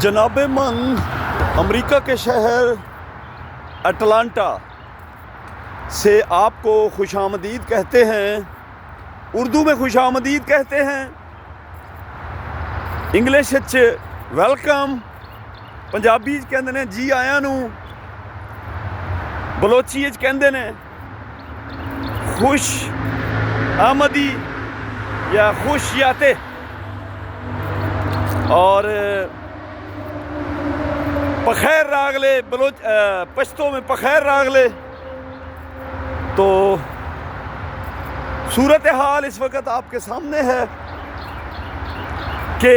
جناب من امریکہ کے شہر اٹلانٹا سے آپ کو خوش آمدید کہتے ہیں. اردو میں خوش آمدید کہتے ہیں, انگلش ویلکم, پنجابی کہندے نے جی آیا نو, بلوچی کہندے نے خوش آمدی یا خوش یاتے, اور پخیر راگلے پشتوں میں پخیر راگلے. تو صورتحال اس وقت آپ کے سامنے ہے کہ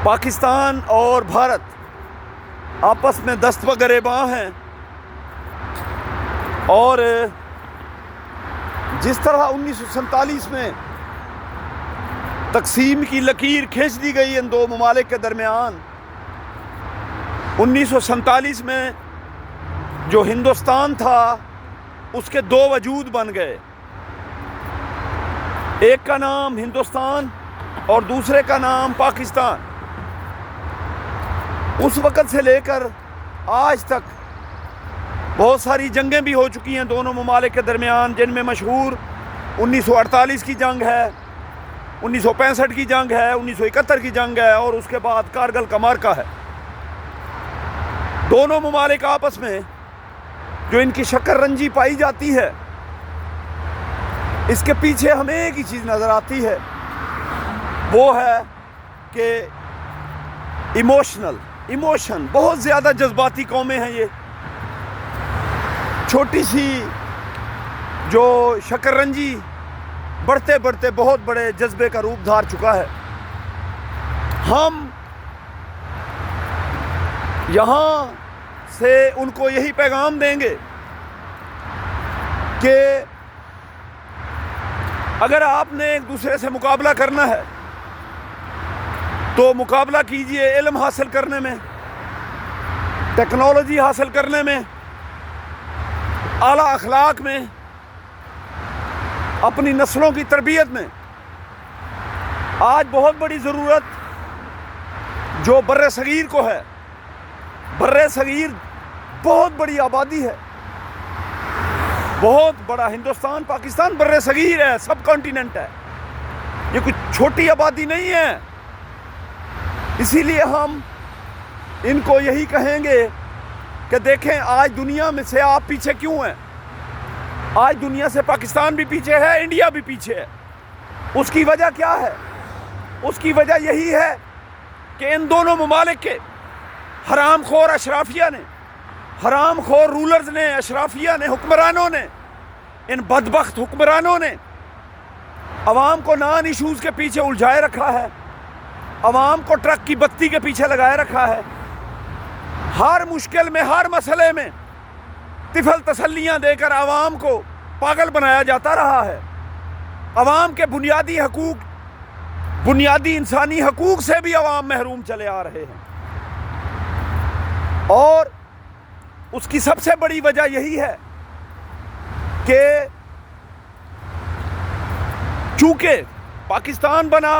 پاکستان اور بھارت آپس میں دست بگریباں ہیں, اور جس طرح 1947 میں تقسیم کی لکیر کھینچ دی گئی ان دو ممالک کے درمیان, 1947 میں جو ہندوستان تھا اس کے دو وجود بن گئے, ایک کا نام ہندوستان اور دوسرے کا نام پاکستان. اس وقت سے لے کر آج تک بہت ساری جنگیں بھی ہو چکی ہیں دونوں ممالک کے درمیان, جن میں مشہور 1948 کی جنگ ہے, 1965 کی جنگ ہے, 1971 کی جنگ ہے, اور اس کے بعد کارگل کا معرکہ ہے. دونوں ممالک آپس میں جو ان کی شکر رنجی پائی جاتی ہے, اس کے پیچھے ہمیں ایک ہی چیز نظر آتی ہے, وہ ہے کہ ایموشن, بہت زیادہ جذباتی قومیں ہیں یہ. چھوٹی سی جو شکر رنجی بڑھتے بڑھتے بہت بڑے جذبے کا روپ دھار چکا ہے. ہم یہاں سے ان کو یہی پیغام دیں گے کہ اگر آپ نے ایک دوسرے سے مقابلہ کرنا ہے تو مقابلہ کیجئے علم حاصل کرنے میں, ٹیکنالوجی حاصل کرنے میں, اعلیٰ اخلاق میں, اپنی نسلوں کی تربیت میں. آج بہت بڑی ضرورت جو بر صغیر کو ہے, بر صغیر بہت بڑی آبادی ہے, بہت بڑا ہندوستان پاکستان بر صغیر ہے, سب کانٹیننٹ ہے, یہ کچھ چھوٹی آبادی نہیں ہے. اسی لیے ہم ان کو یہی کہیں گے کہ دیکھیں آج دنیا میں سے آپ پیچھے کیوں ہیں. آج دنیا سے پاکستان بھی پیچھے ہے, انڈیا بھی پیچھے ہے. اس کی وجہ کیا ہے؟ اس کی وجہ یہی ہے کہ ان دونوں ممالک کے حرام خور اشرافیہ نے, حرام خور رولرز نے, اشرافیہ نے, حکمرانوں نے, ان بدبخت حکمرانوں نے عوام کو نان ایشوز کے پیچھے الجھائے رکھا ہے, عوام کو ٹرک کی بتی کے پیچھے لگائے رکھا ہے. ہر مشکل میں, ہر مسئلے میں طفل تسلیاں دے کر عوام کو پاگل بنایا جاتا رہا ہے. عوام کے بنیادی حقوق, بنیادی انسانی حقوق سے بھی عوام محروم چلے آ رہے ہیں. اور اس کی سب سے بڑی وجہ یہی ہے کہ چونکہ پاکستان بنا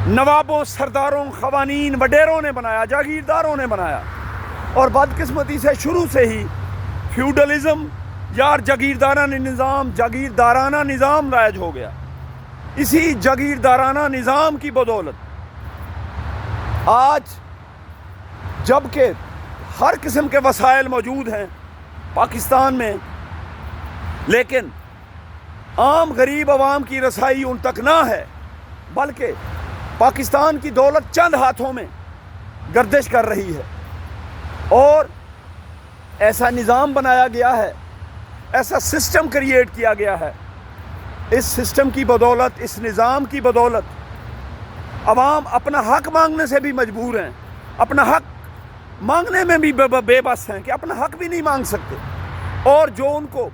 نوابوں, سرداروں, قوانین, وڈیروں نے بنایا, جاگیرداروں نے بنایا, اور بدقسمتی سے شروع سے ہی فیوڈلزم یا جاگیردارانہ نظام رائج ہو گیا. اسی جاگیردارانہ نظام کی بدولت آج جبکہ ہر قسم کے وسائل موجود ہیں پاکستان میں, لیکن عام غریب عوام کی رسائی ان تک نہ ہے, بلکہ پاکستان کی دولت چند ہاتھوں میں گردش کر رہی ہے. اور ایسا نظام بنایا گیا ہے, ایسا سسٹم کریٹ کیا گیا ہے. اس سسٹم کی بدولت, اس نظام کی بدولت عوام اپنا حق مانگنے سے بھی مجبور ہیں, اپنا حق مانگنے میں بھی بے بس ہیں کہ اپنا حق بھی نہیں مانگ سکتے. اور جو ان کو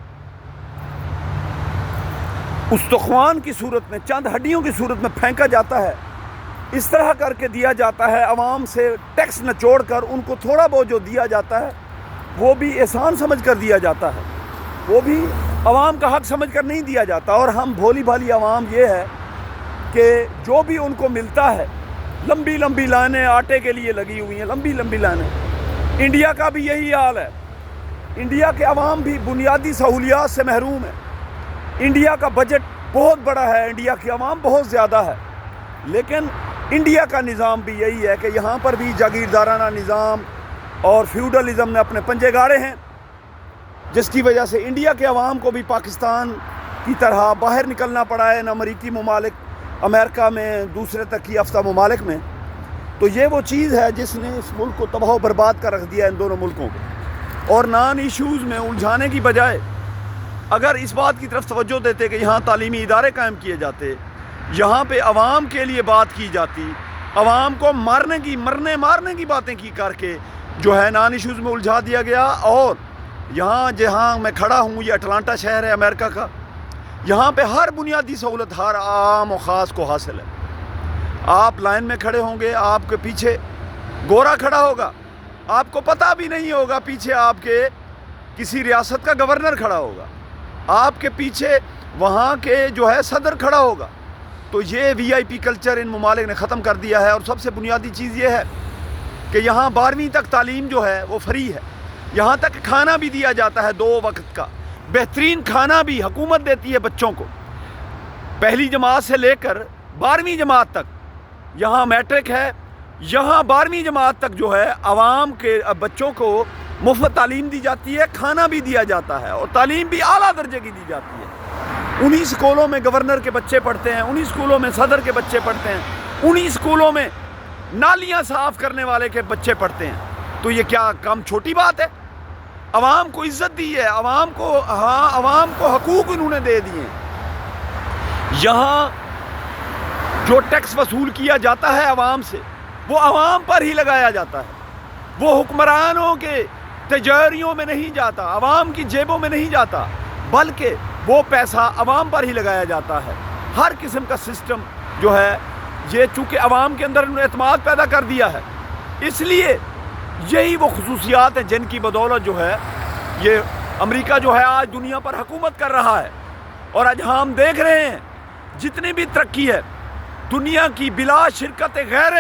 استخوان کی صورت میں, چند ہڈیوں کی صورت میں پھینکا جاتا ہے, اس طرح کر کے دیا جاتا ہے. عوام سے ٹیکس نچوڑ کر ان کو تھوڑا بہت جو دیا جاتا ہے وہ بھی احسان سمجھ کر دیا جاتا ہے, وہ بھی عوام کا حق سمجھ کر نہیں دیا جاتا. اور ہم بھولی بھالی عوام یہ ہے کہ جو بھی ان کو ملتا ہے، لمبی لمبی لائنیں آٹے کے لیے لگی ہوئی ہیں، لمبی لمبی لائنیں۔ انڈیا کا بھی یہی حال ہے۔ انڈیا کے عوام بھی بنیادی سہولیات سے محروم ہے۔ انڈیا کا بجٹ بہت بڑا ہے، انڈیا کی عوام بہت زیادہ ہے، لیکن انڈیا کا نظام بھی یہی ہے کہ یہاں پر بھی جاگیردارانہ نظام اور فیوڈلزم نے اپنے پنجے گاڑے ہیں، جس کی وجہ سے انڈیا کے عوام کو بھی پاکستان کی طرح باہر نکلنا پڑا ہے، امریکی ممالک، امریکہ میں، دوسرے ترقی یافتہ ممالک میں۔ تو یہ وہ چیز ہے جس نے اس ملک کو تباہ و برباد کر رکھ دیا، ان دونوں ملکوں کو۔ اور نان ایشوز میں الجھانے کی بجائے اگر اس بات کی طرف توجہ دیتے کہ یہاں تعلیمی ادارے قائم کیے جاتے، یہاں پہ عوام کے لیے بات کی جاتی، عوام کو مارنے کی باتیں کی کر کے جو ہے نان ایشوز میں الجھا دیا گیا۔ اور یہاں جہاں میں کھڑا ہوں، یہ اٹلانٹا شہر ہے امریکہ کا، یہاں پہ ہر بنیادی سہولت ہر عام و خاص کو حاصل ہے۔ آپ لائن میں کھڑے ہوں گے، آپ کے پیچھے گورا کھڑا ہوگا، آپ کو پتہ بھی نہیں ہوگا پیچھے آپ کے کسی ریاست کا گورنر کھڑا ہوگا، آپ کے پیچھے وہاں کے جو ہے صدر کھڑا ہوگا۔ تو یہ وی آئی پی کلچر ان ممالک نے ختم کر دیا ہے۔ اور سب سے بنیادی چیز یہ ہے کہ یہاں 12ویں تک تعلیم جو ہے وہ فری ہے، یہاں تک کھانا بھی دیا جاتا ہے 2 وقت کا، بہترین کھانا بھی حکومت دیتی ہے بچوں کو، پہلی جماعت سے لے کر 12ویں جماعت تک۔ یہاں میٹرک ہے، یہاں 12ویں جماعت تک جو ہے عوام کے بچوں کو مفت تعلیم دی جاتی ہے، کھانا بھی دیا جاتا ہے، اور تعلیم بھی اعلیٰ درجے کی دی جاتی ہے۔ انہی سکولوں میں گورنر کے بچے پڑھتے ہیں، انہی سکولوں میں صدر کے بچے پڑھتے ہیں، انہی سکولوں میں نالیاں صاف کرنے والے کے بچے پڑھتے ہیں۔ تو یہ کیا کم چھوٹی بات ہے؟ عوام کو عزت دی ہے، عوام کو حقوق انہوں نے دے دیے۔ یہاں جو ٹیکس وصول کیا جاتا ہے عوام سے، وہ عوام پر ہی لگایا جاتا ہے، وہ حکمرانوں کے تجاریوں میں نہیں جاتا، عوام کی جیبوں میں نہیں جاتا، بلکہ وہ پیسہ عوام پر ہی لگایا جاتا ہے۔ ہر قسم کا سسٹم جو ہے یہ چونکہ عوام کے اندر انہوں نے اعتماد پیدا کر دیا ہے، اس لیے یہی وہ خصوصیات ہیں جن کی بدولت جو ہے یہ امریکہ جو ہے آج دنیا پر حکومت کر رہا ہے۔ اور آج ہم دیکھ رہے ہیں جتنی بھی ترقی ہے دنیا کی بلا شرکت غیر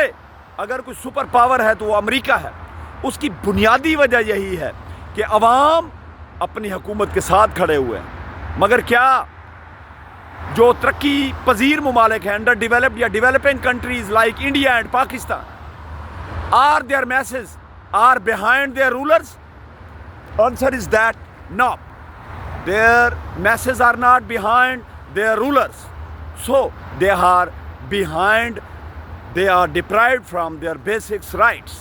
اگر کوئی سپر پاور ہے تو وہ امریکہ ہے۔ اس کی بنیادی وجہ یہی ہے کہ عوام اپنی حکومت کے ساتھ کھڑے ہوئے ہیں۔ مگر کیا جو ترقی پذیر ممالک ہیں، انڈر ڈیولپڈ یا developing countries like India and Pakistan, are their masses are behind their rulers? Answer is that no. Their masses are not behind their rulers. So they are behind, they are deprived from their basic rights.